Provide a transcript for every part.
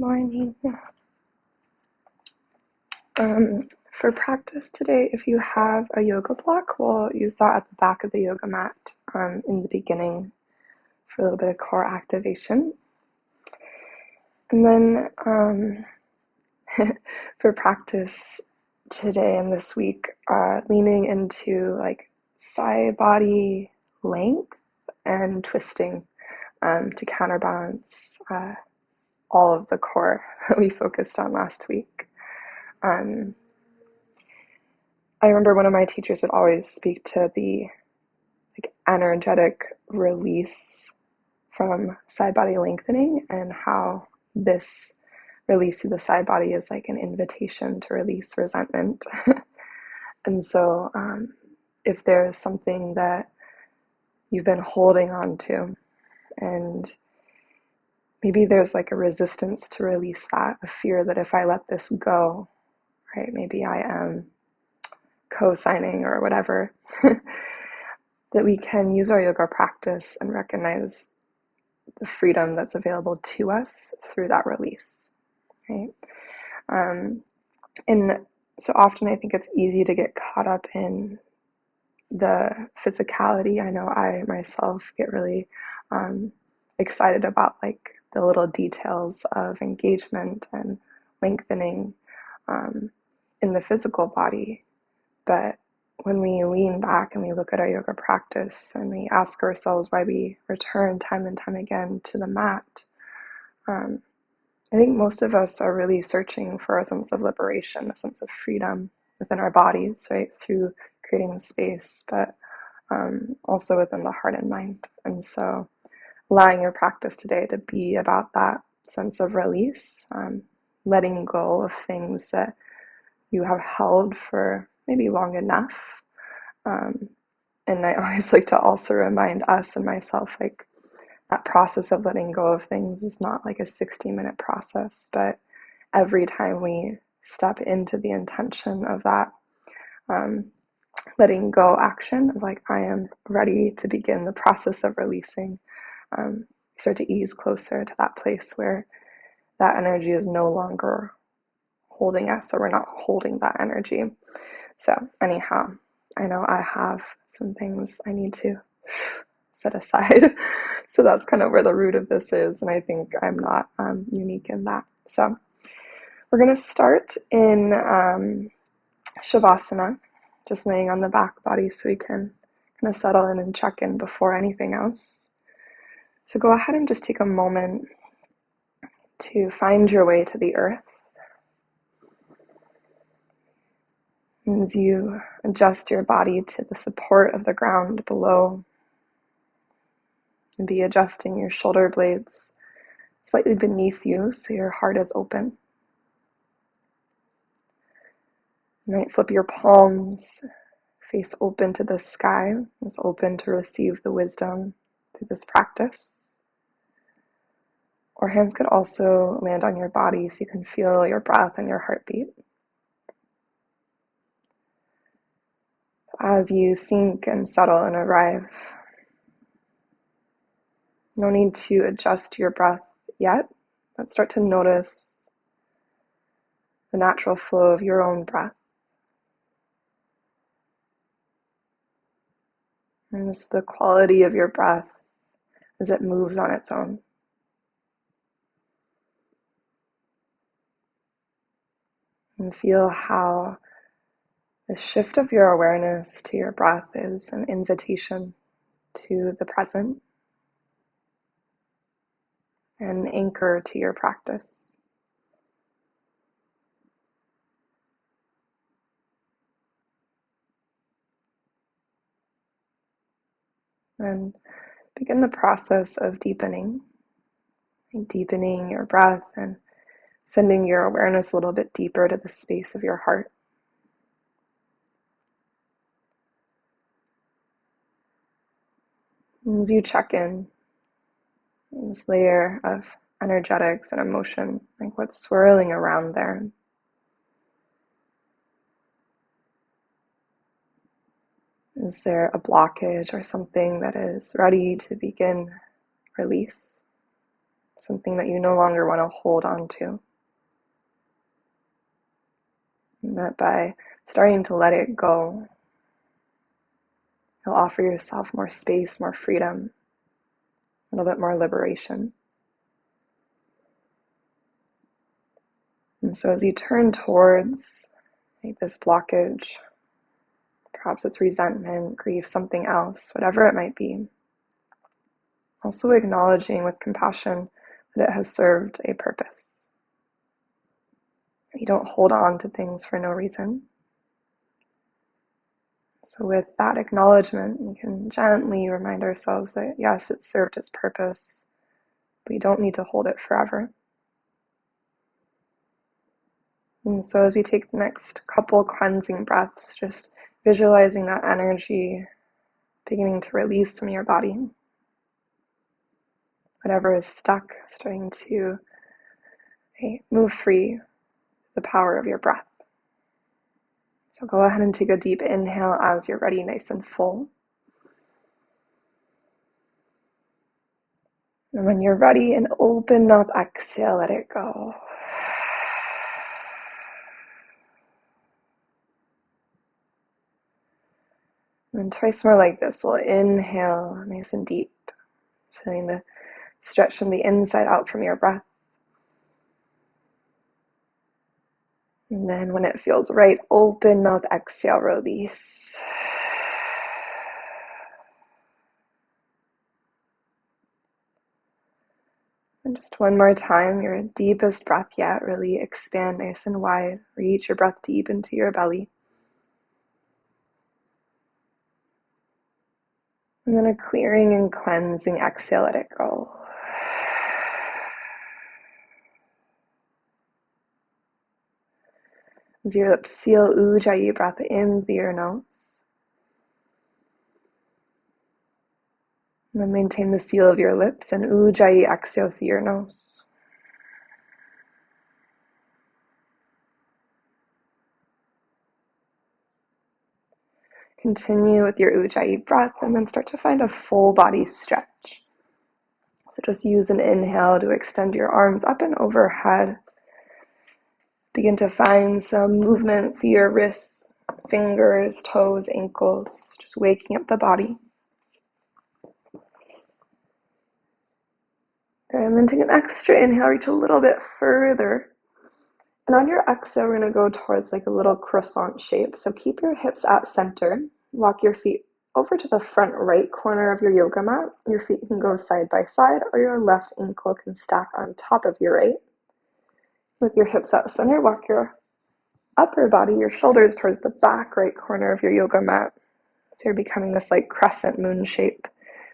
morning. For practice today, if you have a yoga block, we'll use that at the back of the yoga mat in the beginning for a little bit of core activation. And then for practice today and this week, leaning into like side body length and twisting to counterbalance all of the core that we focused on last week. I remember one of my teachers would always speak to the energetic release from side body lengthening and how this release through the side body is like an invitation to release resentment. And so if there's something that you've been holding on to and maybe there's like a resistance to release that, a fear that if I let this go, right, maybe I am co-signing or whatever, that we can use our yoga practice and recognize the freedom that's available to us through that release, right? And so often I think it's easy to get caught up in the physicality. I know I myself get really excited about like the little details of engagement and lengthening in the physical body. But when we lean back and we look at our yoga practice and we ask ourselves why we return time and time again to the mat, I think most of us are really searching for a sense of liberation, a sense of freedom within our bodies, right, through creating the space, but also within the heart and mind. And so allowing your practice today to be about that sense of release, letting go of things that you have held for maybe long enough. And I always like to also remind us and myself, like, that process of letting go of things is not like a 60-minute process, but every time we step into the intention of that letting go action of like, I am ready to begin the process of releasing, start to ease closer to that place where that energy is no longer holding us, or we're not holding that energy. So anyhow, I know I have some things I need to set aside. So that's kind of where the root of this is. And I think I'm not unique in that. So we're going to start in Shavasana, just laying on the back body so we can kind of settle in and check in before anything else. So go ahead and just take a moment to find your way to the earth. As you adjust your body to the support of the ground below, and be adjusting your shoulder blades slightly beneath you so your heart is open. You might flip your palms, face open to the sky, is open to receive the wisdom through this practice. Or hands could also land on your body so you can feel your breath and your heartbeat. As you sink and settle and arrive, no need to adjust your breath yet, but start to notice the natural flow of your own breath. And just the quality of your breath as it moves on its own. And feel how the shift of your awareness to your breath is an invitation to the present, an anchor to your practice. And begin the process of deepening your breath and sending your awareness a little bit deeper to the space of your heart. As you check in this layer of energetics and emotion, like what's swirling around there. Is there a blockage or something that is ready to begin release? something that you no longer want to hold on to. And that by starting to let it go, you'll offer yourself more space, more freedom, a little bit more liberation. And so as you turn towards this blockage, perhaps it's resentment, grief, something else, whatever it might be, also acknowledging with compassion that it has served a purpose. You don't hold on to things for no reason. So with that acknowledgement, we can gently remind ourselves that yes, it served its purpose, but we don't need to hold it forever. And so as we take the next couple cleansing breaths, just visualizing that energy beginning to release from your body. Whatever is stuck, starting to move free, the power of your breath. So go ahead and take a deep inhale as you're ready, nice and full. And when you're ready, an open mouth exhale, let it go. And then twice more like this. We'll inhale nice and deep, feeling the stretch from the inside out from your breath. And then when it feels right, open mouth exhale, release. And just one more time, your deepest breath yet. Really expand nice and wide. Reach your breath deep into your belly. And then a clearing and cleansing exhale, let it go. As your lips seal, ujjayi, breath in through your nose. And then maintain the seal of your lips and ujjayi, exhale through your nose. Continue with your ujjayi breath and then start to find a full body stretch. So just use an inhale to extend your arms up and overhead. Begin to find some movement through your wrists, fingers, toes, ankles, just waking up the body. And then take an extra inhale, reach a little bit further. And on your exhale, we're going to go towards like a little croissant shape. So keep your hips at center. Walk your feet over to the front right corner of your yoga mat. Your feet can go side by side, or your left ankle can stack on top of your right. With your hips at center, walk your upper body, your shoulders towards the back right corner of your yoga mat. So you're becoming this like crescent moon shape.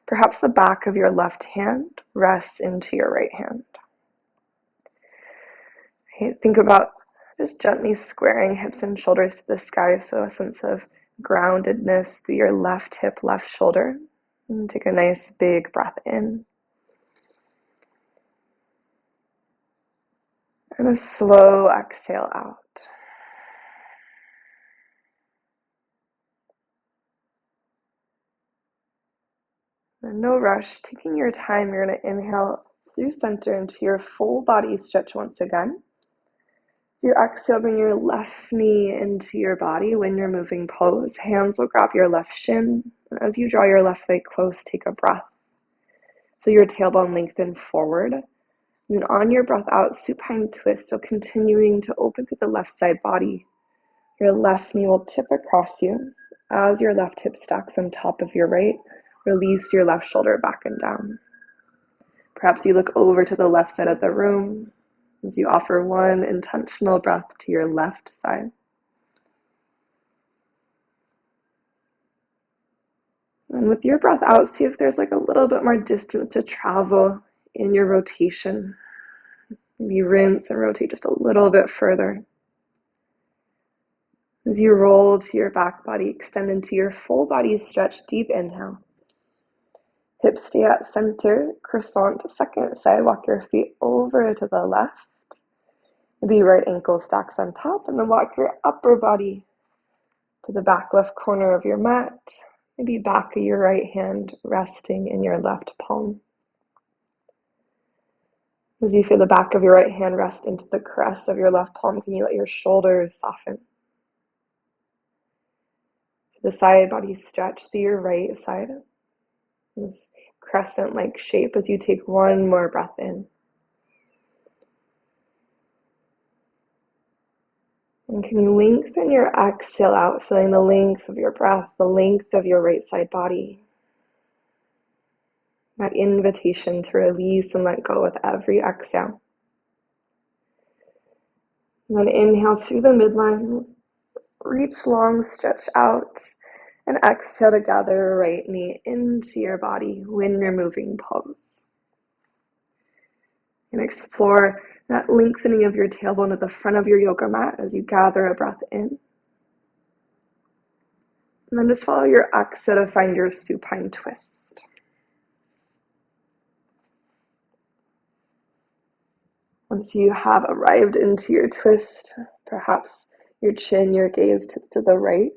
Perhaps the back of your left hand rests into your right hand. Think about just gently squaring hips and shoulders to the sky, so a sense of groundedness through your left hip, left shoulder. And take a nice big breath in. And a slow exhale out. And no rush, taking your time, you're going to inhale through center into your full body stretch once again. As you exhale, bring your left knee into your body when you're moving pose. Hands will grab your left shin. And as you draw your left leg close, take a breath. Feel your tailbone lengthen forward. And then on your breath out, supine twist. So continuing to open through the left side body. Your left knee will tip across you. As your left hip stacks on top of your right, release your left shoulder back and down. Perhaps you look over to the left side of the room as you offer one intentional breath to your left side. And with your breath out, see if there's like a little bit more distance to travel in your rotation. Maybe rinse and rotate just a little bit further. As you roll to your back body, extend into your full body stretch, deep inhale. Hips stay at center, croissant second side, walk your feet over to the left. Maybe right ankle stacks on top, and then walk your upper body to the back left corner of your mat. Maybe back of your right hand resting in your left palm. As you feel the back of your right hand rest into the crest of your left palm, can you let your shoulders soften? The side body stretch through your right side. This crescent-like shape as you take one more breath in. And can you lengthen your exhale out, feeling the length of your breath, the length of your right side body. That invitation to release and let go with every exhale. And then inhale through the midline, reach long, stretch out, and exhale to gather right knee into your body, wind removing pose. And explore that lengthening of your tailbone at the front of your yoga mat as you gather a breath in. And then just follow your exhale to find your supine twist. Once you have arrived into your twist, perhaps your chin, your gaze tips to the right.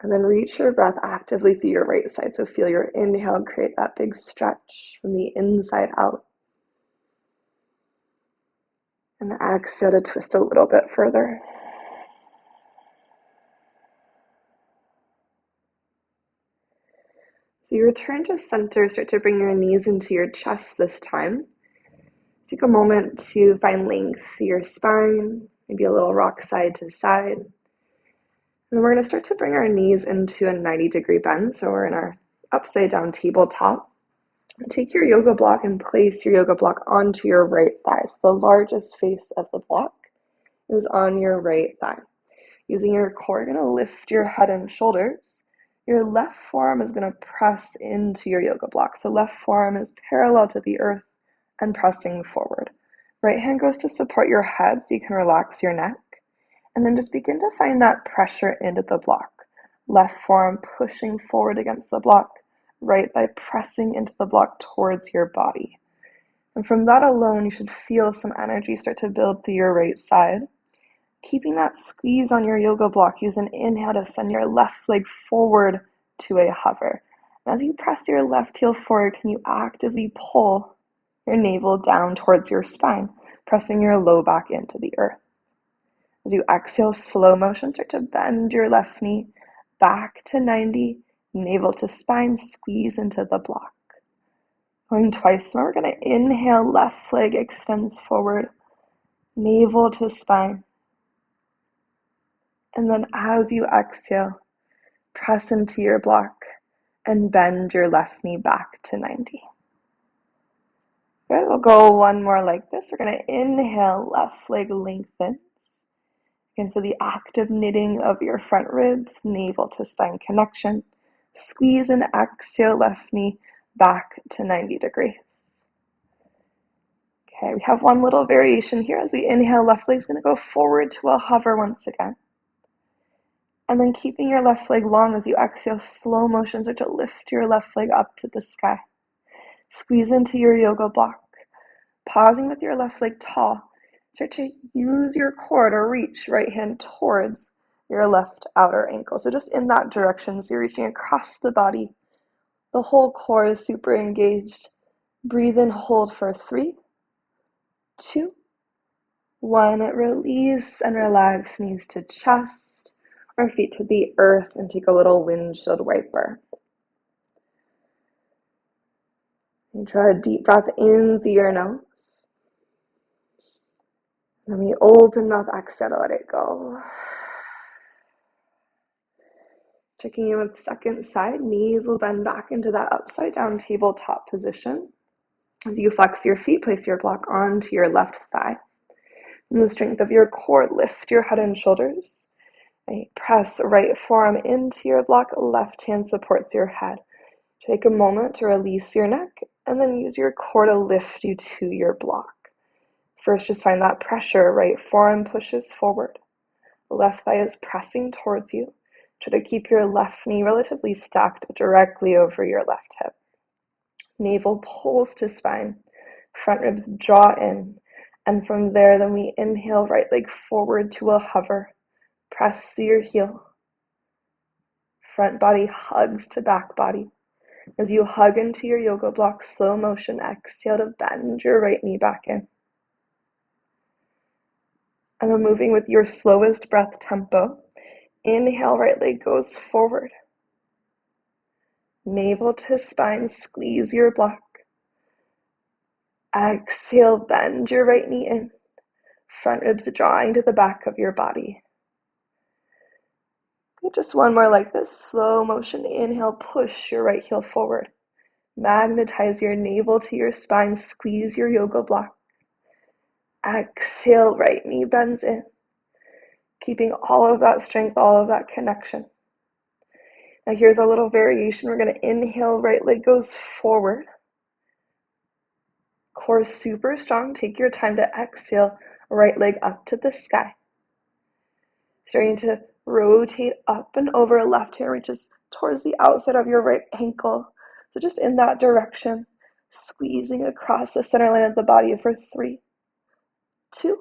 And then reach your breath actively through your right side. So feel your inhale create that big stretch from the inside out. And exhale to twist a little bit further. So you return to center, start to bring your knees into your chest this time. Take a moment to find length through your spine, maybe a little rock side to side. And we're going to start to bring our knees into a 90-degree bend. So we're in our upside down tabletop. Take your yoga block and place your yoga block onto your right thigh. So the largest face of the block is on your right thigh. Using your core, you're going to lift your head and shoulders. Your left forearm is going to press into your yoga block. So left forearm is parallel to the earth and pressing forward. Right hand goes to support your head so you can relax your neck. And then just begin to find that pressure into the block. Left forearm pushing forward against the block. Right thigh pressing into the block towards your body. And from that alone, you should feel some energy start to build through your right side. Keeping that squeeze on your yoga block, use an inhale to send your left leg forward to a hover. And as you press your left heel forward, can you actively pull your navel down towards your spine, pressing your low back into the earth. As you exhale, slow motion, start to bend your left knee back to 90, navel to spine, squeeze into the block. Going twice more, we're going to inhale, left leg extends forward, navel to spine. And then as you exhale, press into your block and bend your left knee back to 90. Good, we'll go one more like this. We're going to inhale, left leg lengthens. And for the active knitting of your front ribs, navel to spine connection. Squeeze and exhale, left knee back to 90 degrees. Okay, we have one little variation here. As we inhale, left leg is going to go forward to a hover once again. And then keeping your left leg long as you exhale, slow motion, start to lift your left leg up to the sky. Squeeze into your yoga block. Pausing with your left leg tall. Start to use your core to reach right hand towards your left outer ankle. So just in that direction, so you're reaching across the body. The whole core is super engaged. Breathe in, hold for 3, 2, 1. Release and relax, knees to chest or feet to the earth, and take a little windshield wiper. And draw a deep breath in through your nose. Then we open mouth, exhale to let it go. Checking in with second side, knees will bend back into that upside down tabletop position. As you flex your feet, place your block onto your left thigh. In the strength of your core, lift your head and shoulders. Press right forearm into your block, left hand supports your head. Take a moment to release your neck, and then use your core to lift you to your block. First, just find that pressure. Right forearm pushes forward. Left thigh is pressing towards you. Try to keep your left knee relatively stacked directly over your left hip. Navel pulls to spine. Front ribs draw in. And from there, then we inhale, right leg forward to a hover. Press through your heel. Front body hugs to back body. As you hug into your yoga block, slow motion, exhale to bend your right knee back in. And then moving with your slowest breath tempo, inhale, right leg goes forward. Navel to spine, squeeze your block. Exhale, bend your right knee in. Front ribs drawing to the back of your body. Just one more like this. Slow motion. Inhale, push your right heel forward. Magnetize your navel to your spine. Squeeze your yoga block. Exhale, right knee bends in. Keeping all of that strength, all of that connection. Now here's a little variation. We're going to inhale, right leg goes forward. Core super strong. Take your time to exhale, right leg up to the sky. Starting to rotate up and over. Left hand reaches towards the outside of your right ankle. So just in that direction, squeezing across the center line of the body for 3, 2,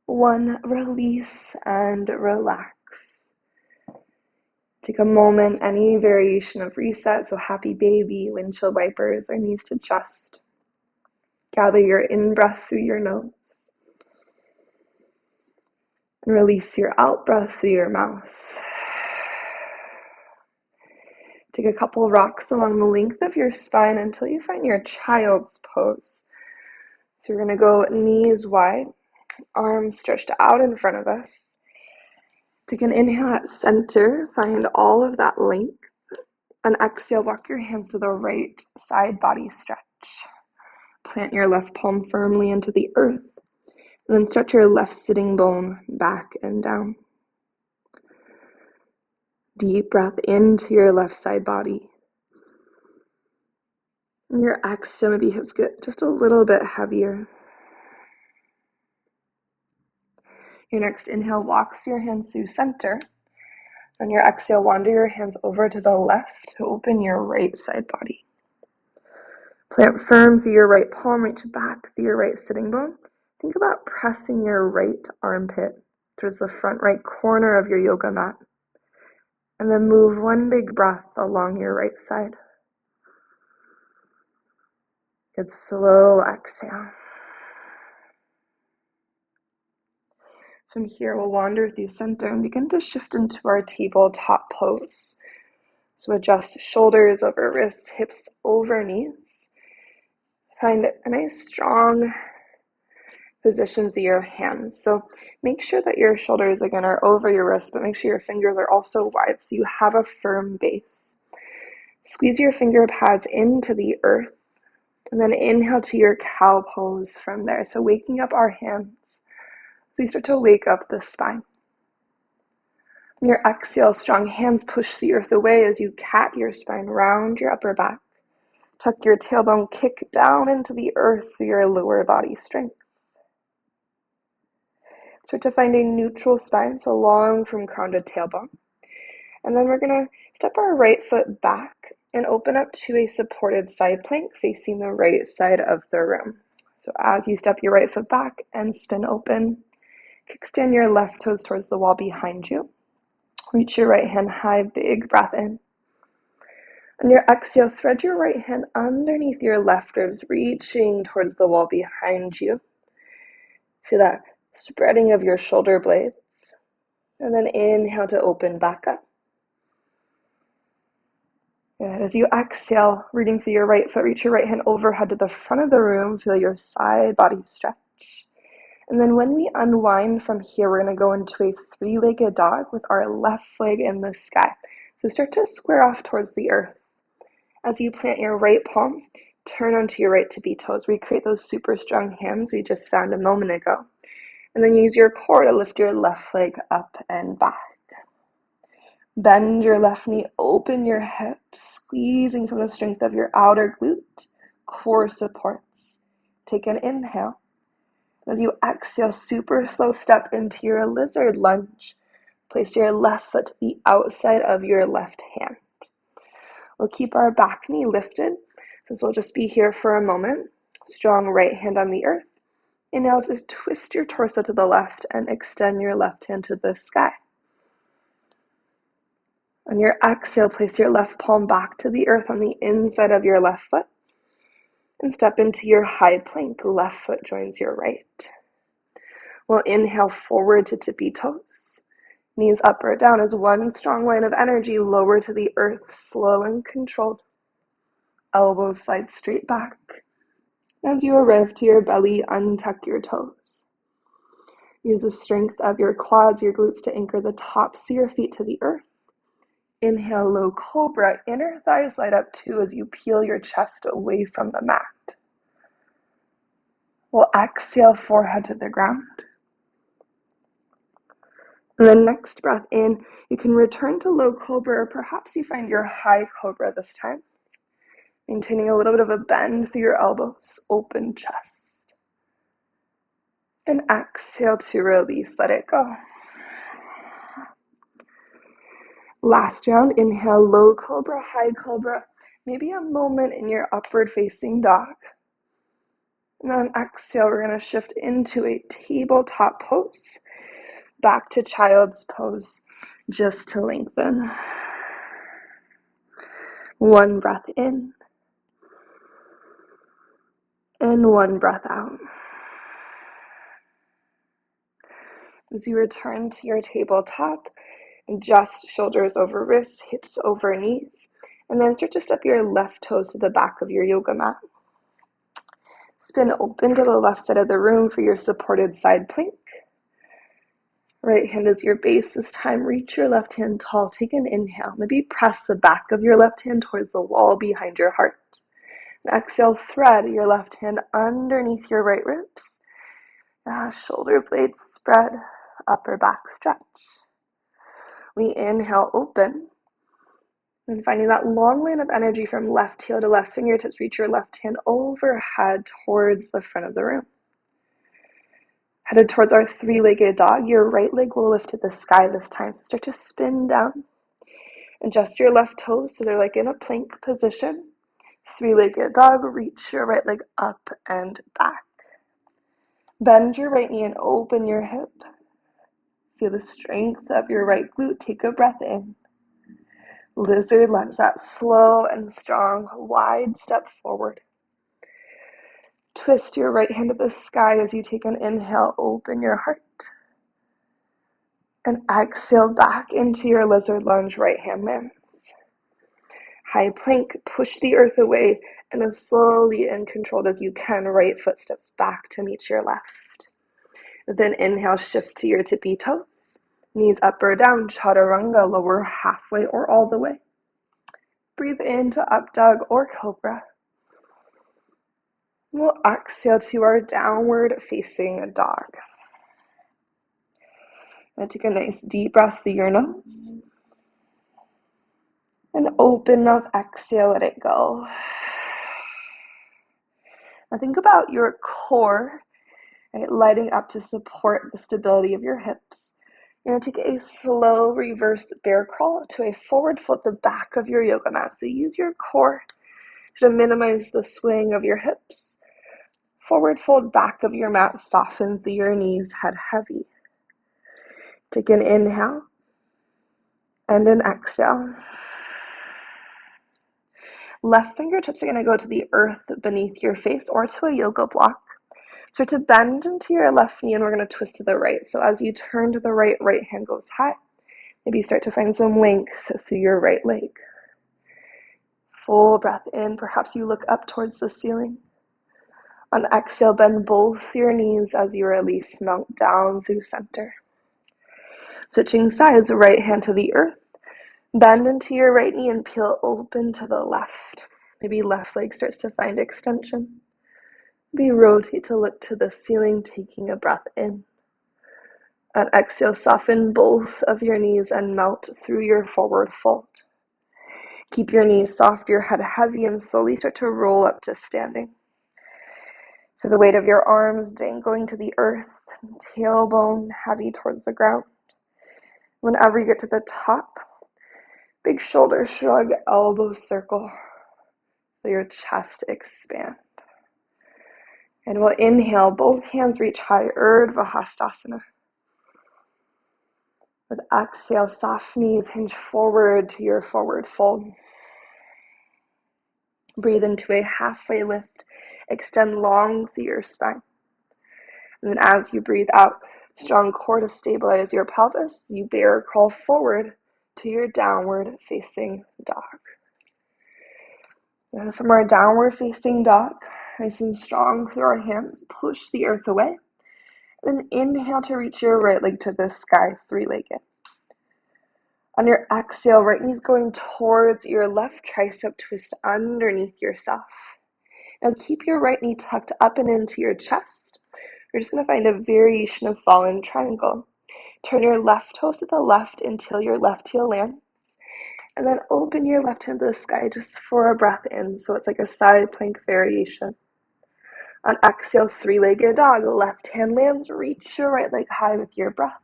1. Release and relax. Take a moment, any variation of reset, so happy baby, windshield wipers, or knees to chest. Gather your in-breath through your nose. And release your out-breath through your mouth. Take a couple rocks along the length of your spine until you find your child's pose. So you're going to go knees wide, arms stretched out in front of us. Take an inhale at center, find all of that length. And exhale, walk your hands to the right side body stretch. Plant your left palm firmly into the earth. And then stretch your left sitting bone back and down. Deep breath into your left side body. And your exhale, maybe hips get just a little bit heavier. Your next inhale walks your hands through center. On your exhale, wander your hands over to the left to open your right side body. Plant firm through your right palm, reach back through your right sitting bone. Think about pressing your right armpit towards the front right corner of your yoga mat. And then move one big breath along your right side. Good slow exhale. From here, we'll wander through center and begin to shift into our tabletop pose. So adjust shoulders over wrists, hips over knees. Find a nice strong position through your hands. So make sure that your shoulders, again, are over your wrists, but make sure your fingers are also wide so you have a firm base. Squeeze your finger pads into the earth, and then inhale to your cow pose from there. So waking up our hands. So we start to wake up the spine. On your exhale, strong hands push the earth away as you cat your spine, round your upper back. Tuck your tailbone, kick down into the earth through your lower body strength. Start to find a neutral spine, so long from crown to tailbone. And then we're going to step our right foot back and open up to a supported side plank facing the right side of the room. So as you step your right foot back and spin open, kickstand your left toes towards the wall behind you. Reach your right hand high, big breath in. On your exhale, thread your right hand underneath your left ribs, reaching towards the wall behind you. Feel that spreading of your shoulder blades. And then inhale to open back up. Good. As you exhale, rooting through your right foot, reach your right hand overhead to the front of the room. Feel your side body stretch. And then when we unwind from here, we're going to go into a 3-legged dog with our left leg in the sky. So start to square off towards the earth. As you plant your right palm, turn onto your right tippy toes. Recreate those super strong hands we just found a moment ago. And then use your core to lift your left leg up and back. Bend your left knee, open your hips, squeezing from the strength of your outer glute. Core supports. Take an inhale. As you exhale, super slow step into your lizard lunge. Place your left foot to the outside of your left hand. We'll keep our back knee lifted, since we'll just be here for a moment. Strong right hand on the earth. Inhale to twist your torso to the left and extend your left hand to the sky. On your exhale, place your left palm back to the earth on the inside of your left foot and step into your high plank. Left foot joins your right. We'll inhale forward to tippy toes. Knees up or down as one strong line of energy, lower to the earth, slow and controlled. Elbows slide straight back. As you arrive to your belly, untuck your toes. Use the strength of your quads, your glutes to anchor the tops of your feet to the earth. Inhale, low cobra. Inner thighs light up too as you peel your chest away from the mat. We'll exhale, forehead to the ground. And then next breath in, you can return to low cobra, or perhaps you find your high cobra this time. Maintaining a little bit of a bend through your elbows, open chest. And exhale to release, let it go. Last round, inhale, low cobra, high cobra. Maybe a moment in your upward facing dog. And then on exhale, we're going to shift into a tabletop pose. Back to child's pose, just to lengthen. One breath in. And one breath out. As you return to your tabletop, adjust shoulders over wrists, hips over knees, and then start to step your left toes to the back of your yoga mat. Spin open to the left side of the room for your supported side plank. Right hand is your base. This time, reach your left hand tall. Take an inhale. Maybe press the back of your left hand towards the wall behind your heart. And exhale, thread your left hand underneath your right ribs. Shoulder blades spread, upper back stretch. We inhale, open. And finding that long line of energy from left heel to left fingertips, reach your left hand overhead towards the front of the room. Headed towards our three-legged dog, your right leg will lift to the sky this time. So start to spin down. Adjust your left toes so they're like in a plank position. Three-legged dog, reach your right leg up and back. Bend your right knee and open your hip. Feel the strength of your right glute. Take a breath in. Lizard lunge, that slow and strong, wide step forward. Twist your right hand to the sky as you take an inhale, open your heart. And exhale back into your lizard lunge, right hand lands. High plank, push the earth away, and as slowly and controlled as you can, right foot steps back to meet your left. Then inhale, shift to your tippy toes. Knees up or down, chaturanga, lower halfway or all the way. Breathe into up dog or cobra. We'll exhale to our downward facing dog. Now take a nice deep breath through your nose. And open mouth, exhale, let it go. Now think about your core, right, lighting up to support the stability of your hips. You're going to take a slow reversed bear crawl to a forward fold, the back of your yoga mat. So use your core to minimize the swing of your hips. Forward fold, back of your mat, soften through your knees, head heavy. Take an inhale and an exhale. Left fingertips are going to go to the earth beneath your face or to a yoga block. Start to bend into your left knee and we're going to twist to the right. So as you turn to the right, right hand goes high. Maybe start to find some length through your right leg. Full breath in. Perhaps you look up towards the ceiling. On exhale, bend both your knees as you release, melt down through center. Switching sides, right hand to the earth. Bend into your right knee and peel open to the left. Maybe left leg starts to find extension. Maybe rotate to look to the ceiling, taking a breath in. On exhale, soften both of your knees and melt through your forward fold. Keep your knees soft, your head heavy, and slowly start to roll up to standing. Feel the weight of your arms dangling to the earth, tailbone heavy towards the ground. Whenever you get to the top, big shoulder shrug, elbow circle. Feel your chest expand. And we'll inhale, both hands reach high, Urdhva Hastasana. With exhale, soft knees hinge forward to your forward fold. Breathe into a halfway lift. Extend long through your spine. And then as you breathe out, strong core to stabilize your pelvis. You bear crawl forward to your downward facing dog. And from our downward facing dog, nice and strong through our hands, push the earth away. Then inhale to reach your right leg to the sky, three-legged. On your exhale, right knee's going towards your left tricep, twist underneath yourself. Now keep your right knee tucked up and into your chest. We're just going to find a variation of fallen triangle. Turn your left toes to the left until your left heel lands. And then open your left hand to the sky just for a breath in. So it's like a side plank variation. On exhale, three-legged dog. Left hand lands. Reach your right leg high with your breath.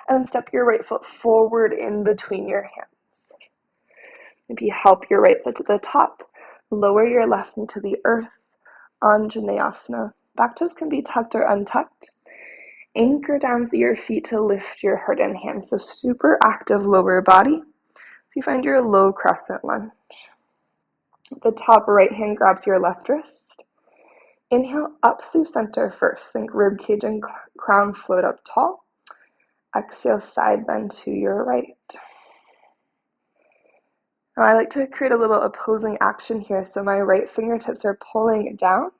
And then step your right foot forward in between your hands. Maybe help your right foot to the top. Lower your left knee to the earth. Anjaneyasana. Back toes can be tucked or untucked. Anchor down through your feet to lift your heart and hands. So super active lower body. If you find your low crescent lunge. The top right hand grabs your left wrist. Inhale up through center first. Think rib cage and crown float up tall. Exhale, side bend to your right. Now I like to create a little opposing action here. So my right fingertips are pulling down,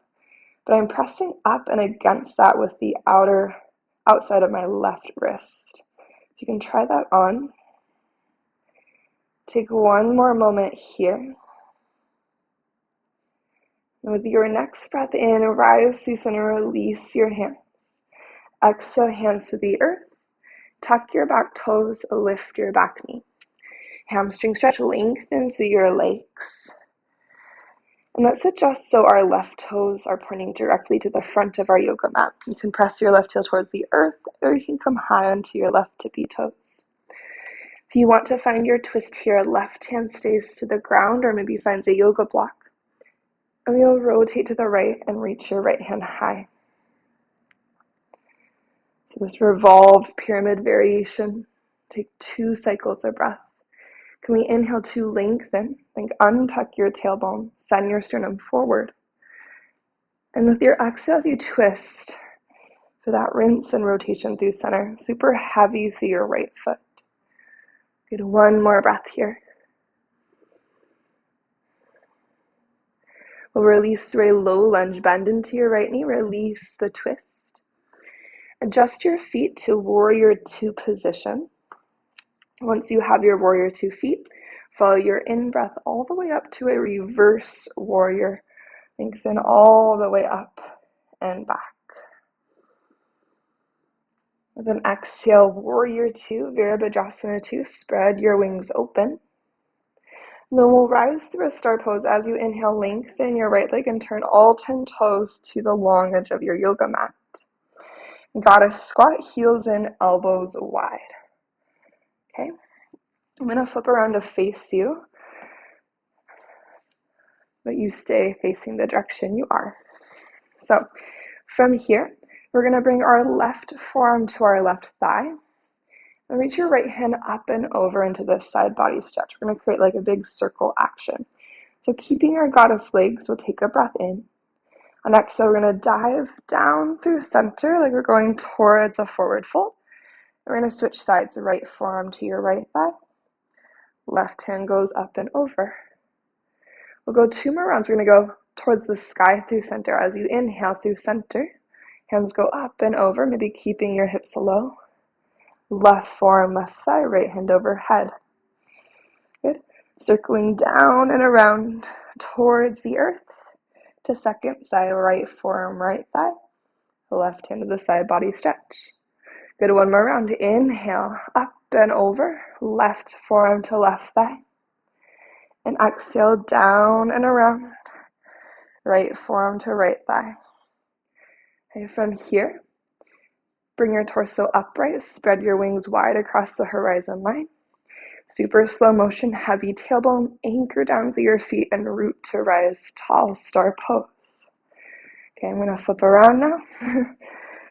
but I'm pressing up and against that with the outside of my left wrist. So you can try that on. Take one more moment here. And with your next breath in, rise through center, release your hands. Exhale, hands to the earth. Tuck your back toes, lift your back knee. Hamstring stretch, lengthen through your legs. And let's adjust so our left toes are pointing directly to the front of our yoga mat. You can press your left heel towards the earth, or you can come high onto your left tippy toes. If you want to find your twist here, left hand stays to the ground or maybe finds a yoga block. And you'll rotate to the right and reach your right hand high. So this revolved pyramid variation. Take 2 cycles of breath. Can we inhale to lengthen? Think untuck your tailbone, send your sternum forward. And with your exhale, you twist for that rinse and rotation through center. Super heavy through your right foot. Good, one more breath here. We'll release through a low lunge, bend into your right knee, release the twist. Adjust your feet to warrior 2 position. Once you have your warrior 2 feet, follow your in-breath all the way up to a reverse warrior. Lengthen all the way up and back. With an exhale, warrior 2, Virabhadrasana 2, spread your wings open. And then we'll rise through a star pose. As you inhale, lengthen your right leg and turn all 10 toes to the long edge of your yoga mat. Goddess squat, heels in, elbows wide. Okay, I'm going to flip around to face you, but you stay facing the direction you are. So from here, we're going to bring our left forearm to our left thigh and reach your right hand up and over into this side body stretch. We're going to create like a big circle action. So keeping our goddess legs, we'll take a breath in. On exhale, we're going to dive down through center like we're going towards a forward fold. We're going to switch sides, right forearm to your right thigh. Left hand goes up and over. We'll go 2 more rounds. We're going to go towards the sky through center. As you inhale through center, hands go up and over, maybe keeping your hips low. Left forearm, left thigh, right hand overhead. Good. Circling down and around towards the earth to second side, right forearm, right thigh. Left hand to the side body stretch. Good, 1 more round. Inhale, up and over, left forearm to left thigh. And exhale, down and around, right forearm to right thigh. Okay, from here, bring your torso upright, spread your wings wide across the horizon line. Super slow motion, heavy tailbone, anchor down through your feet and root to rise tall, star pose. Okay, I'm going to flip around now.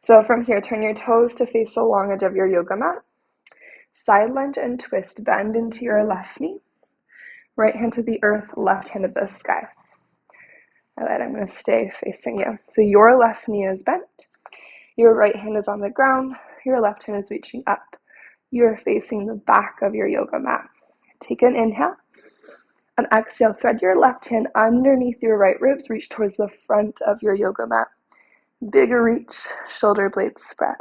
So from here, turn your toes to face the long edge of your yoga mat. Side lunge and twist, bend into your left knee. Right hand to the earth, left hand to the sky. And then I'm going to stay facing you. So your left knee is bent. Your right hand is on the ground. Your left hand is reaching up. You are facing the back of your yoga mat. Take an inhale. And exhale, thread your left hand underneath your right ribs. Reach towards the front of your yoga mat. Bigger reach, shoulder blades spread.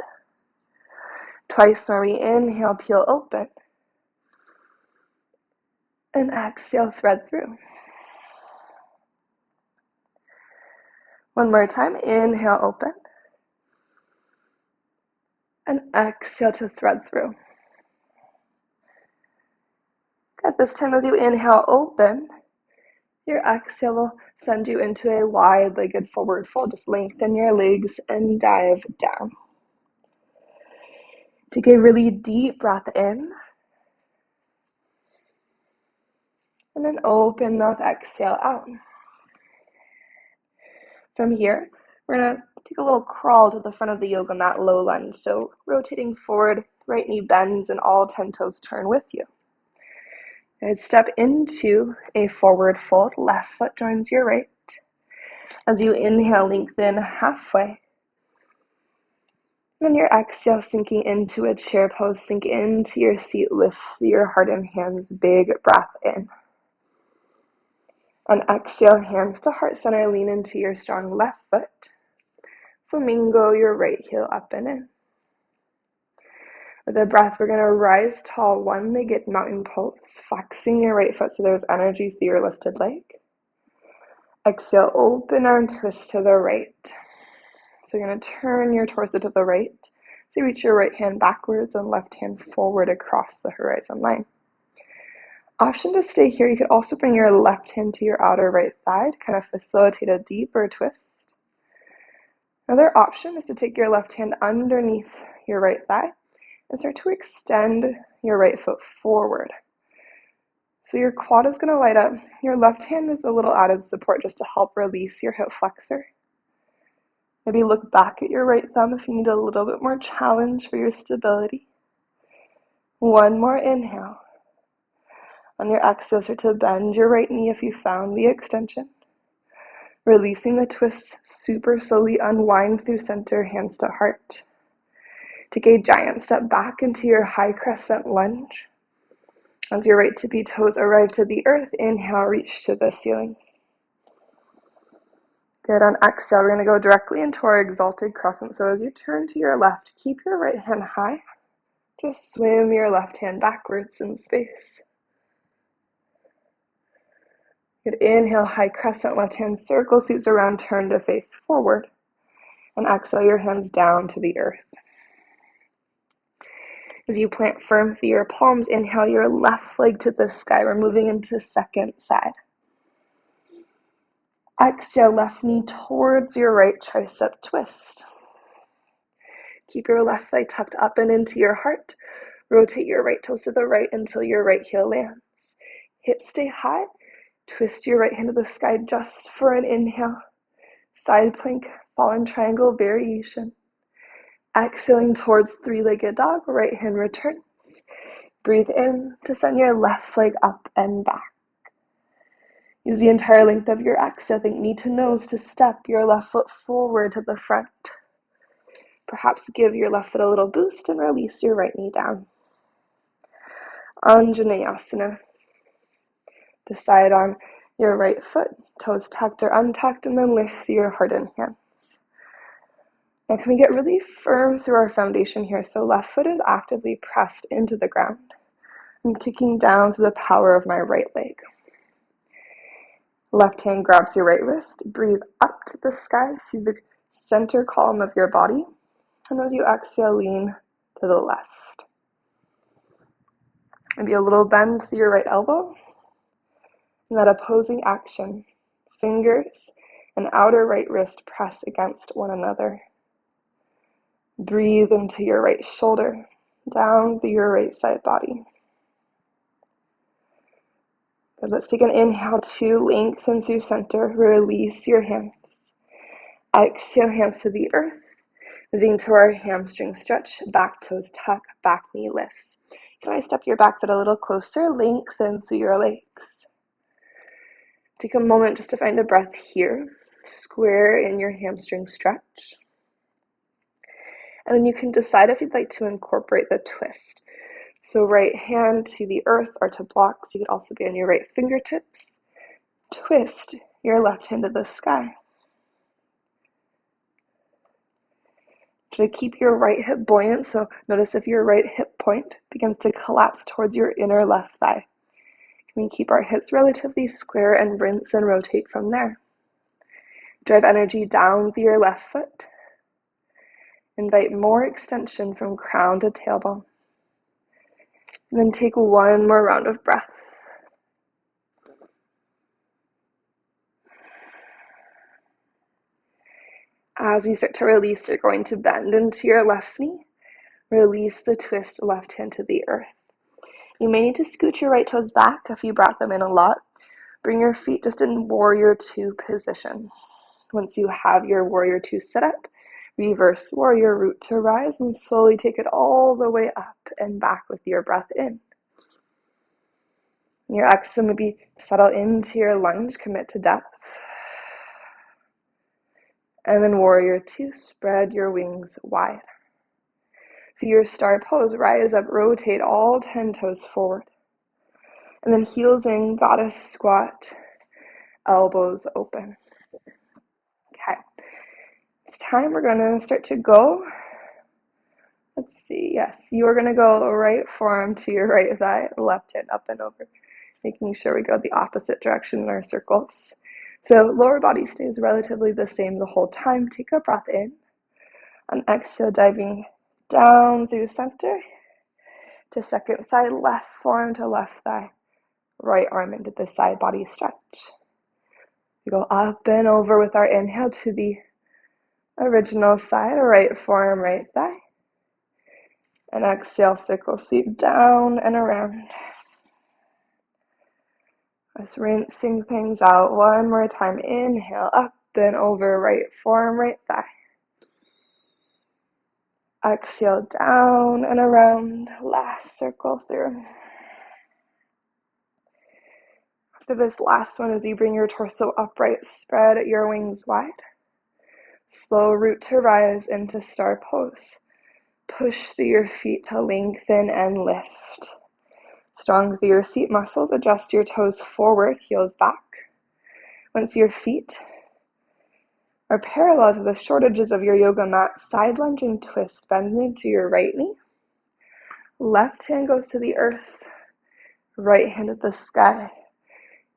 Twice more, we inhale, peel open. And exhale, thread through. One more time, inhale, open. And exhale to thread through. Good, this time as you inhale, open. Your exhale will send you into a wide-legged forward fold. Just lengthen your legs and dive down. Take a really deep breath in. And then open mouth, exhale out. From here, we're going to take a little crawl to the front of the yoga mat, low lunge. So rotating forward, right knee bends and all 10 toes turn with you. And step into a forward fold. Left foot joins your right. As you inhale, lengthen halfway. And your exhale, sinking into a chair pose, sink into your seat, lift your heart and hands, big breath in. On exhale, hands to heart center, lean into your strong left foot. Flamingo, your right heel up and in. With a breath, we're going to rise tall, one-legged mountain pose, flexing your right foot so there's energy through your lifted leg. Exhale, open arm twist to the right. So you're going to turn your torso to the right. So you reach your right hand backwards and left hand forward across the horizon line. Option to stay here. You could also bring your left hand to your outer right thigh to kind of facilitate a deeper twist. Another option is to take your left hand underneath your right thigh and start to extend your right foot forward. So your quad is going to light up. Your left hand is a little added support just to help release your hip flexor. Maybe look back at your right thumb if you need a little bit more challenge for your stability. One more inhale. On your exhale, start to bend your right knee if you found the extension. Releasing the twist, super slowly unwind through center, hands to heart. Take a giant step back into your high crescent lunge. As your right tippy toes arrive to the earth, inhale, reach to the ceiling. Good, on exhale, we're going to go directly into our exalted crescent. So as you turn to your left, keep your right hand high. Just swim your left hand backwards in space. Good, inhale, high crescent, left hand circle, sweeps around, turn to face forward. And exhale, your hands down to the earth. As you plant firm through your palms, inhale your left leg to the sky. We're moving into second side. Exhale, left knee towards your right tricep twist. Keep your left leg tucked up and into your heart. Rotate your right toes to the right until your right heel lands. Hips stay high. Twist your right hand to the sky just for an inhale. Side plank, fallen triangle variation. Exhaling towards three-legged dog, right hand returns. Breathe in to send your left leg up and back. Use the entire length of your exhale, think knee to nose to step your left foot forward to the front. Perhaps give your left foot a little boost and release your right knee down. Anjaneyasana. Decide on your right foot, toes tucked or untucked, and then lift your heart and hands. Now can we get really firm through our foundation here? So left foot is actively pressed into the ground. I'm kicking down through the power of my right leg. Left hand grabs your right wrist. Breathe up to the sky through the center column of your body. And as you exhale, lean to the left. Maybe a little bend through your right elbow. And that opposing action. Fingers and outer right wrist press against one another. Breathe into your right shoulder, down through your right side body. Good, let's take an inhale to lengthen through center. Release your hands. Exhale, hands to the earth. Moving to our hamstring stretch, back toes tuck, back knee lifts. Can I step your back foot a little closer? Lengthen through your legs. Take a moment just to find a breath here. Square in your hamstring stretch. And then you can decide if you'd like to incorporate the twist. So right hand to the earth or to blocks. You could also be on your right fingertips. Twist your left hand to the sky. Try to keep your right hip buoyant, so notice if your right hip point begins to collapse towards your inner left thigh. Can we keep our hips relatively square and rinse and rotate from there? Drive energy down through your left foot. Invite more extension from crown to tailbone. And then take one more round of breath. As you start to release, you're going to bend into your left knee. Release the twist left hand to the earth. You may need to scoot your right toes back if you brought them in a lot. Bring your feet just in warrior two position. Once you have your warrior two set up, reverse warrior root to rise and slowly take it all the way up and back with your breath in. Your exhale, maybe settle into your lunge, commit to depth. And then warrior two, spread your wings wide. For your star pose, rise up, rotate all 10 toes forward. And then heels in, goddess squat, elbows open. Okay, it's time we're going to start to go. Let's see, yes, you are going to go right forearm to your right thigh, left hand up and over, making sure we go the opposite direction in our circles. So lower body stays relatively the same the whole time. Take a breath in. On exhale, diving down through center to second side, left forearm to left thigh, right arm into the side body stretch. We go up and over with our inhale to the original side, right forearm, right thigh. And exhale, circle sweep down and around. Just rinsing things out one more time. Inhale, up and over, right forearm, right thigh. Exhale, down and around. Last circle through. After this last one, as you bring your torso upright, spread your wings wide. Slow root to rise into star pose. Push through your feet to lengthen and lift. Strong through your seat muscles, adjust your toes forward, heels back. Once your feet are parallel to the short edges of your yoga mat, side lunge and twist, bend into your right knee. Left hand goes to the earth, right hand at the sky.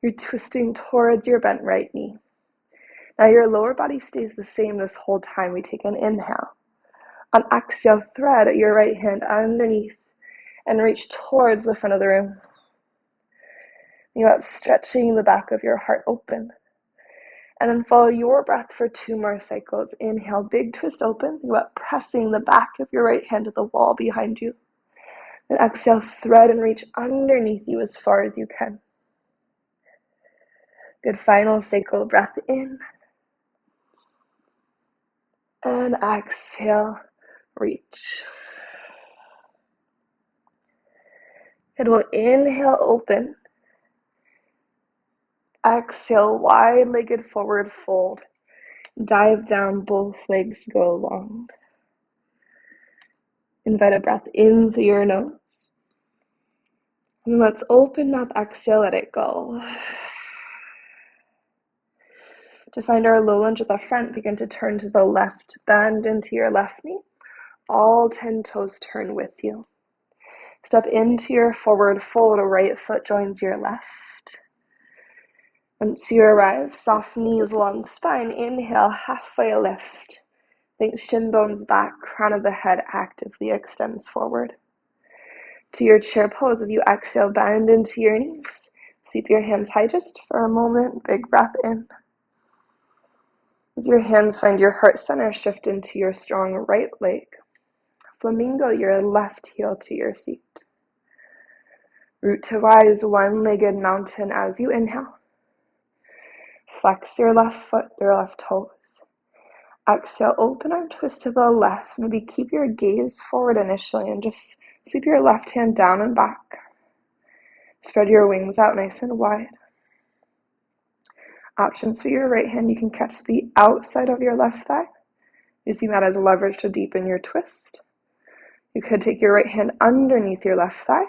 You're twisting towards your bent right knee. Now your lower body stays the same this whole time. We take an inhale. On exhale, thread your right hand underneath and reach towards the front of the room. Think about stretching the back of your heart open. And then follow your breath for 2 more cycles. Inhale, big twist open. Think about pressing the back of your right hand to the wall behind you. Then exhale, thread and reach underneath you as far as you can. Good final cycle, breath in. And exhale, reach. And we'll inhale, open. Exhale, wide-legged forward fold. Dive down, both legs go long. Invite a breath in through your nose. And let's open mouth, exhale, let it go. To find our low lunge at the front, begin to turn to the left, bend into your left knee. All 10 toes turn with you. Step into your forward fold, right foot joins your left. Once you arrive, soft knees, long spine. Inhale, halfway lift. Think shin bones back, crown of the head actively extends forward. To your chair pose, as you exhale, bend into your knees. Sweep your hands high just for a moment. Big breath in. As your hands find your heart center, shift into your strong right leg. Flamingo your left heel to your seat. Root to rise, one-legged mountain as you inhale. Flex your left foot, your left toes. Exhale, open arm twist to the left. Maybe keep your gaze forward initially and just sweep your left hand down and back. Spread your wings out nice and wide. Options for your right hand, you can catch the outside of your left thigh, using that as leverage to deepen your twist. You could take your right hand underneath your left thigh,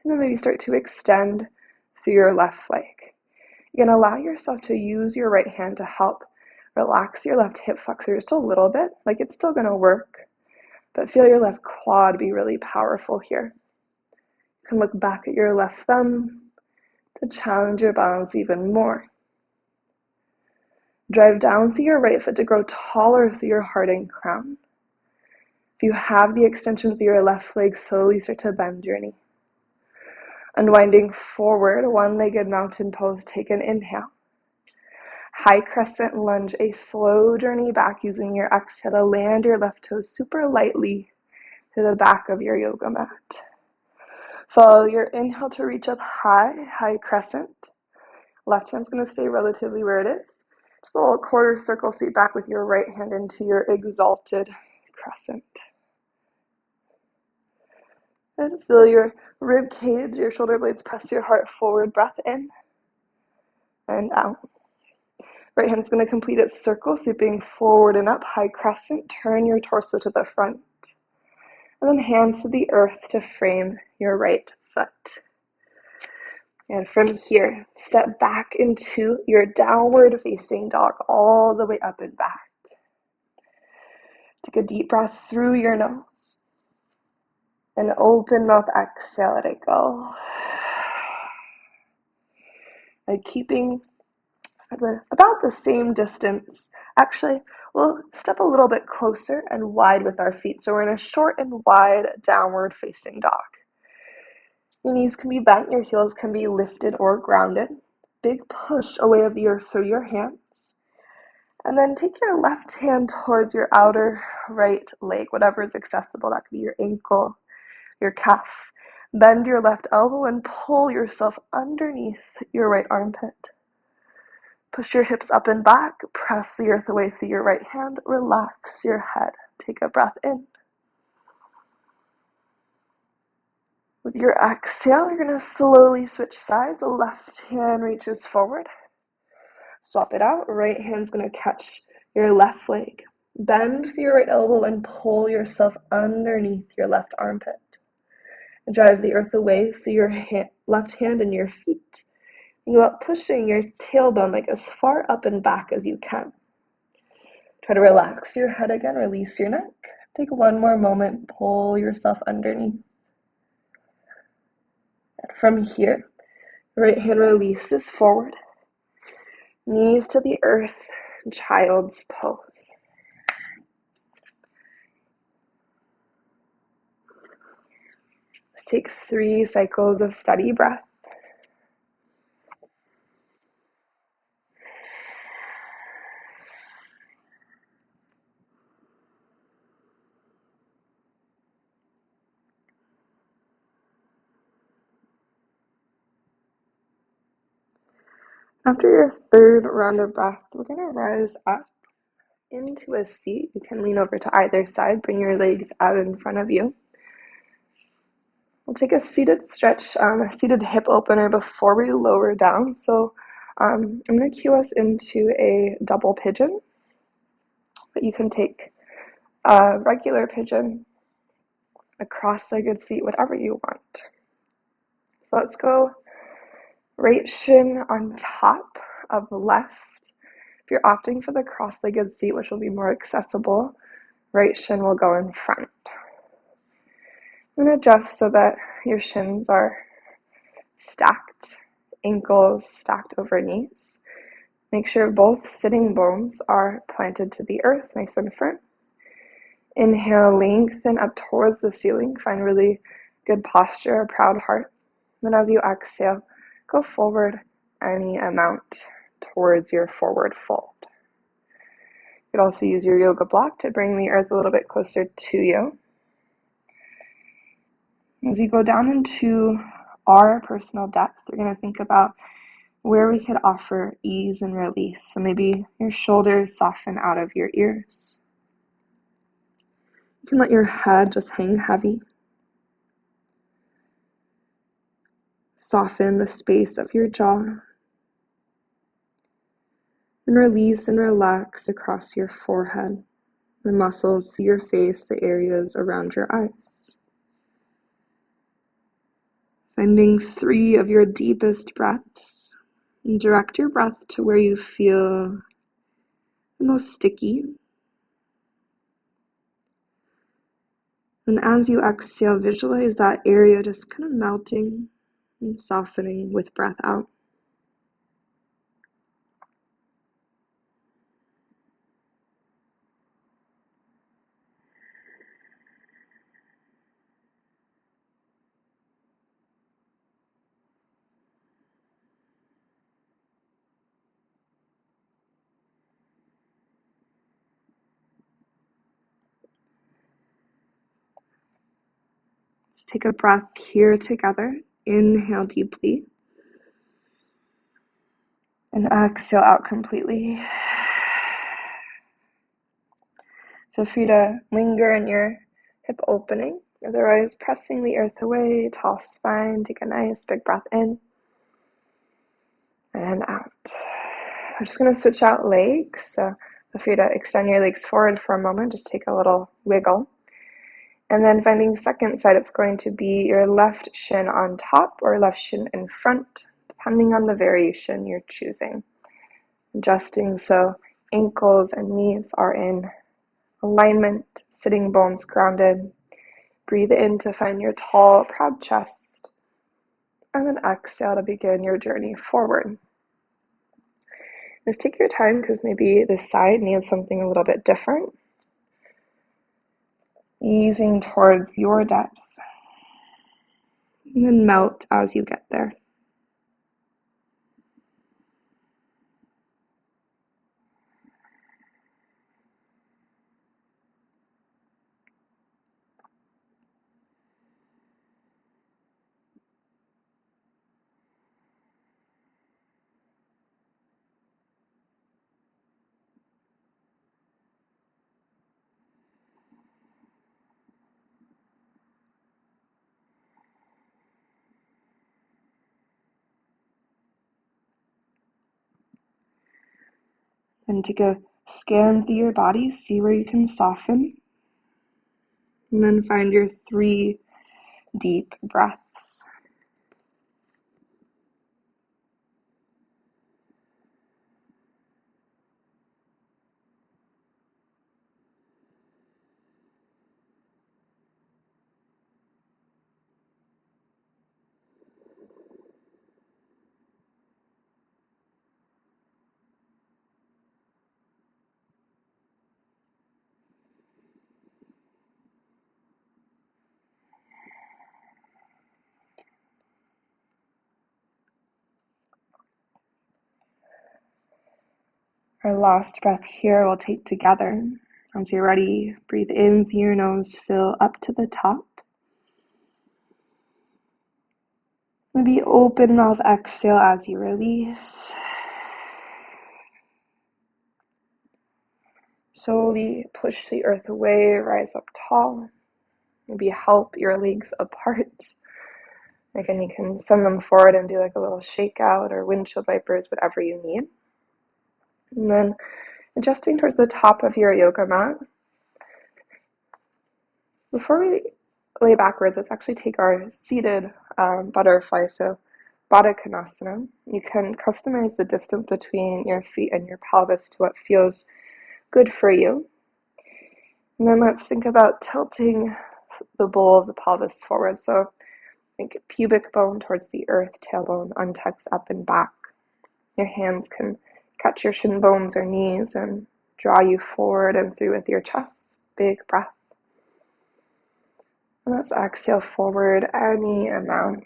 and then maybe start to extend through your left leg. You can allow yourself to use your right hand to help relax your left hip flexor just a little bit, like it's still going to work, but feel your left quad be really powerful here. You can look back at your left thumb to challenge your balance even more. Drive down through your right foot to grow taller through your heart and crown. If you have the extension through your left leg, slowly start to bend your knee. Unwinding forward, one-legged mountain pose, take an inhale. High crescent lunge, a slow journey back using your exhale to land your left toes super lightly to the back of your yoga mat. Follow your inhale to reach up high crescent. Left hand's going to stay relatively where it is. Just a little quarter circle sweep back with your right hand into your exalted crescent. And feel your rib cage, your shoulder blades press your heart forward. Breath in and out. Right hand's going to complete its circle, sweeping forward and up, high crescent. Turn your torso to the front. And then hands to the earth to frame your right foot. And from here, step back into your downward facing dog, all the way up and back. Take a deep breath through your nose. And open mouth, exhale, let it go. And keeping about the same distance. Actually, we'll step a little bit closer and wide with our feet. So we're in a short and wide downward facing dog. Your knees can be bent, your heels can be lifted or grounded. Big push away of the earth through your hands. And then take your left hand towards your outer right leg, whatever is accessible. That could be your ankle, your calf. Bend your left elbow and pull yourself underneath your right armpit. Push your hips up and back. Press the earth away through your right hand. Relax your head. Take a breath in. With your exhale, you're going to slowly switch sides. The left hand reaches forward. Swap it out. Right hand's going to catch your left leg. Bend through your right elbow and pull yourself underneath your left armpit. And drive the earth away through your left hand and your feet. And go up pushing your tailbone like as far up and back as you can. Try to relax your head again. Release your neck. Take one more moment. Pull yourself underneath. And from here, right hand releases forward. Knees to the earth, child's pose. Let's take 3 cycles of steady breath. After your 3rd round of breath, we're going to rise up into a seat. You can lean over to either side, bring your legs out in front of you. We'll take a seated stretch, a seated hip opener before we lower down. So I'm going to cue us into a double pigeon, but you can take a regular pigeon, a cross-legged seat, whatever you want. So let's go right shin on top of the left. If you're opting for the cross-legged seat, which will be more accessible, right shin will go in front. And adjust so that your shins are stacked, ankles stacked over knees. Make sure both sitting bones are planted to the earth, nice and firm. Inhale, lengthen up towards the ceiling. Find really good posture, a proud heart. Then as you exhale, go forward any amount towards your forward fold. You could also use your yoga block to bring the earth a little bit closer to you. As you go down into our personal depth, we're going to think about where we could offer ease and release. So maybe your shoulders soften out of your ears. You can let your head just hang heavy. Soften the space of your jaw. And release and relax across your forehead, the muscles to your face, the areas around your eyes. Finding 3 of your deepest breaths. And direct your breath to where you feel the most sticky. And as you exhale, visualize that area just kind of melting and softening with breath out. Let's take a breath here together. Inhale deeply. And exhale out completely. Feel free to linger in your hip opening. Otherwise, pressing the earth away, tall spine. Take a nice big breath in and out. I'm just going to switch out legs. So feel free to extend your legs forward for a moment. Just take a little wiggle. And then finding second side, it's going to be your left shin on top or left shin in front, depending on the variation you're choosing. Adjusting so ankles and knees are in alignment, sitting bones grounded. Breathe in to find your tall, proud chest. And then exhale to begin your journey forward. Just take your time because maybe this side needs something a little bit different. Easing towards your depth. And then melt as you get there. And take a scan through your body, see where you can soften. And then find your 3 deep breaths. Our last breath here we'll take together. Once you're ready, breathe in through your nose, fill up to the top. Maybe open mouth exhale as you release. Slowly push the earth away, rise up tall. Maybe help your legs apart. Again, you can send them forward and do like a little shakeout or windshield wipers, whatever you need. And then adjusting towards the top of your yoga mat. Before we lay backwards, let's actually take our seated butterfly, so Baddha Konasana. You can customize the distance between your feet and your pelvis to what feels good for you. And then let's think about tilting the bowl of the pelvis forward. So think pubic bone towards the earth, tailbone untucks up and back. Your hands can catch your shin bones or knees and draw you forward and through with your chest. Big breath. And let's exhale forward any amount.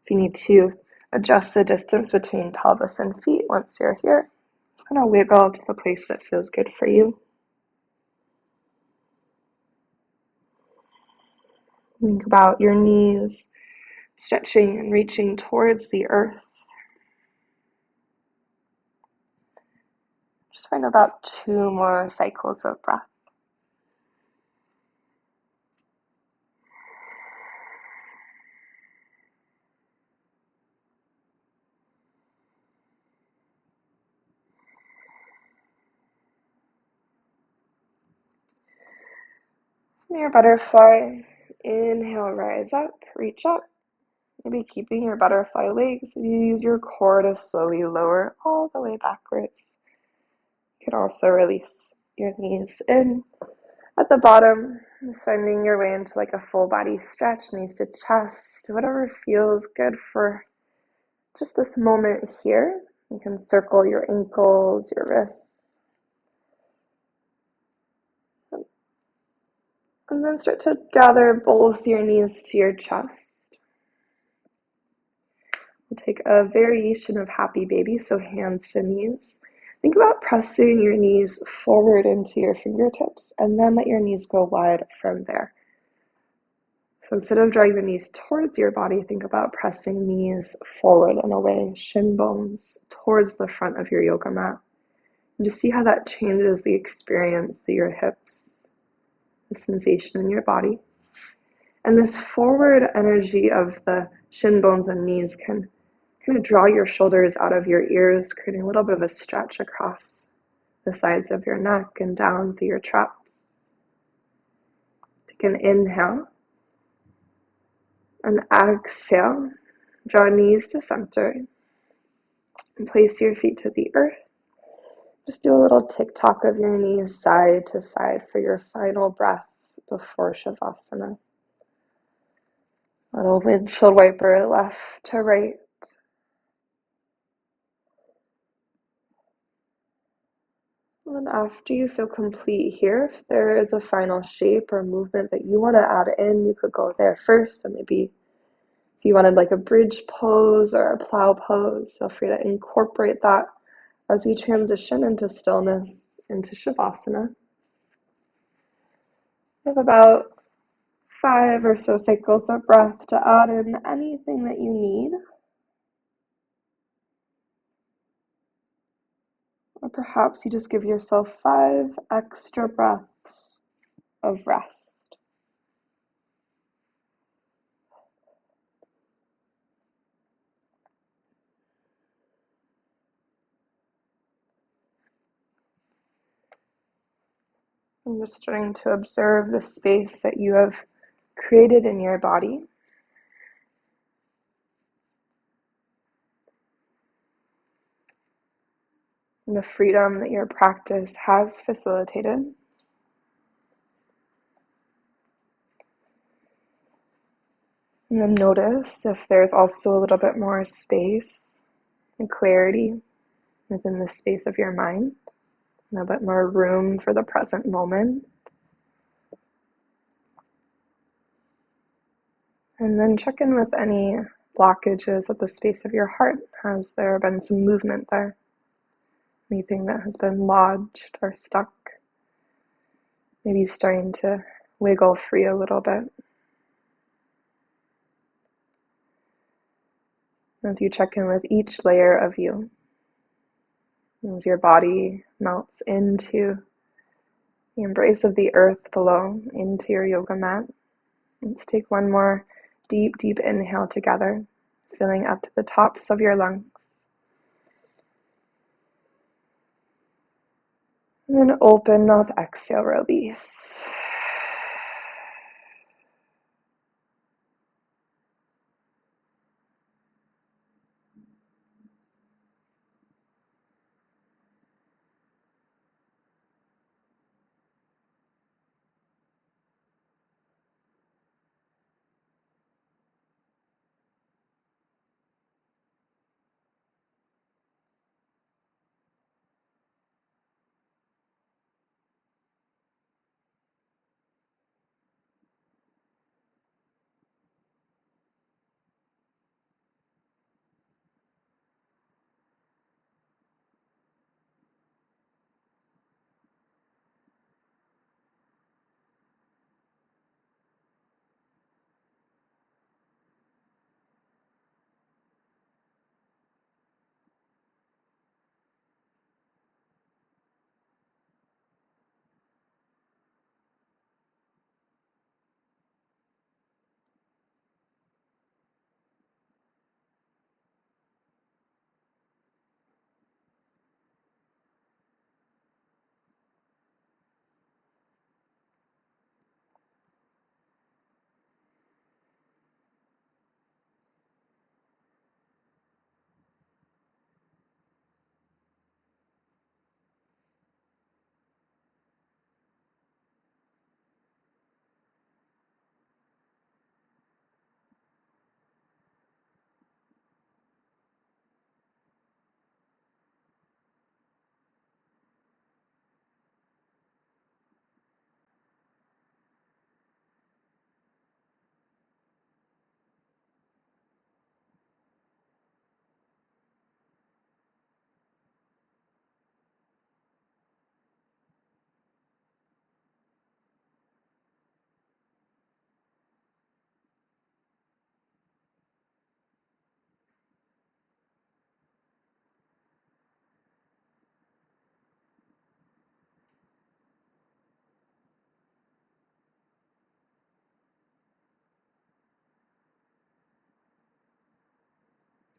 If you need to adjust the distance between pelvis and feet once you're here, just kind of wiggle to the place that feels good for you. Think about your knees stretching and reaching towards the earth. Just find about 2 more cycles of breath. From your butterfly, inhale, rise up, reach up. Maybe keeping your butterfly legs, you use your core to slowly lower all the way backwards. You can also release your knees in at the bottom, sending your way into like a full body stretch, knees to chest, whatever feels good for just this moment here. You can circle your ankles, your wrists, and then start to gather both your knees to your chest. We'll take a variation of happy baby, so hands to knees. Think about pressing your knees forward into your fingertips and then let your knees go wide from there. So instead of drawing the knees towards your body, think about pressing knees forward and away, shin bones towards the front of your yoga mat. And just see how that changes the experience through your hips, the sensation in your body. And this forward energy of the shin bones and knees can kind of draw your shoulders out of your ears, creating a little bit of a stretch across the sides of your neck and down through your traps. Take an inhale. And exhale. Draw knees to center. And place your feet to the earth. Just do a little tick-tock of your knees side to side for your final breath before Shavasana. Little windshield wiper left to right. And then after you feel complete here, if there is a final shape or movement that you want to add in, you could go there first. So maybe if you wanted like a bridge pose or a plow pose, feel free to incorporate that as we transition into stillness, into Shavasana. We have about 5 or so cycles of breath to add in anything that you need. Or perhaps you just give yourself 5 extra breaths of rest. I'm just starting to observe the space that you have created in your body. And the freedom that your practice has facilitated. And then notice if there's also a little bit more space and clarity within the space of your mind, a little bit more room for the present moment. And then check in with any blockages at the space of your heart. Has there been some movement there? Anything that has been lodged or stuck? Maybe starting to wiggle free a little bit. As you check in with each layer of you, as your body melts into the embrace of the earth below, into your yoga mat, let's take one more deep, deep inhale together, filling up to the tops of your lungs. And then open mouth, exhale, release.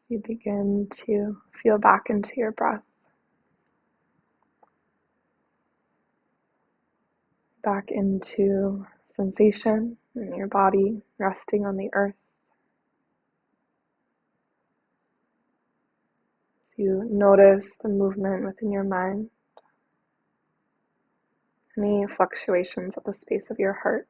As you begin to feel back into your breath, back into sensation in your body, resting on the earth. As you notice the movement within your mind, any fluctuations at the space of your heart.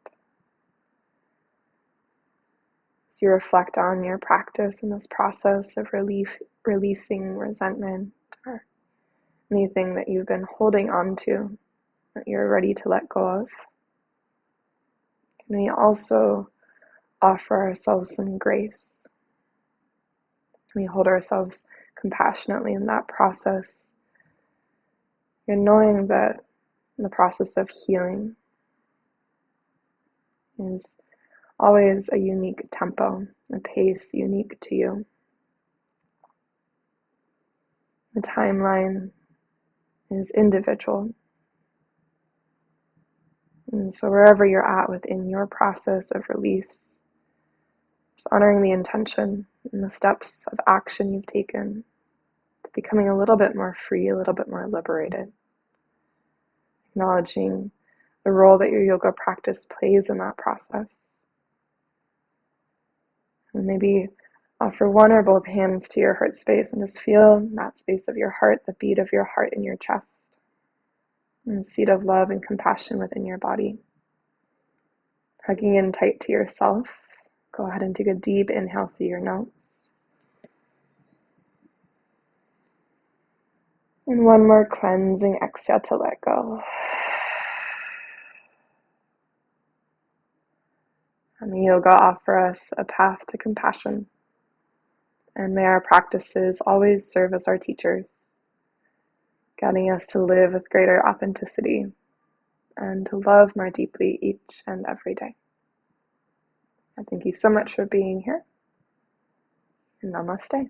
As you reflect on your practice in this process of releasing resentment or anything that you've been holding on to that you're ready to let go of, can we also offer ourselves some grace? Can we hold ourselves compassionately in that process? And knowing that the process of healing is always a unique tempo, a pace unique to you. The timeline is individual. And so wherever you're at within your process of release, just honoring the intention and the steps of action you've taken to becoming a little bit more free, a little bit more liberated. Acknowledging the role that your yoga practice plays in that process. And maybe offer one or both hands to your heart space and just feel that space of your heart, the beat of your heart in your chest, and the seat of love and compassion within your body. Hugging in tight to yourself. Go ahead and take a deep inhale through your nose. And one more cleansing exhale to let go. And may yoga offer us a path to compassion. And may our practices always serve as our teachers, guiding us to live with greater authenticity and to love more deeply each and every day. I thank you so much for being here. And namaste.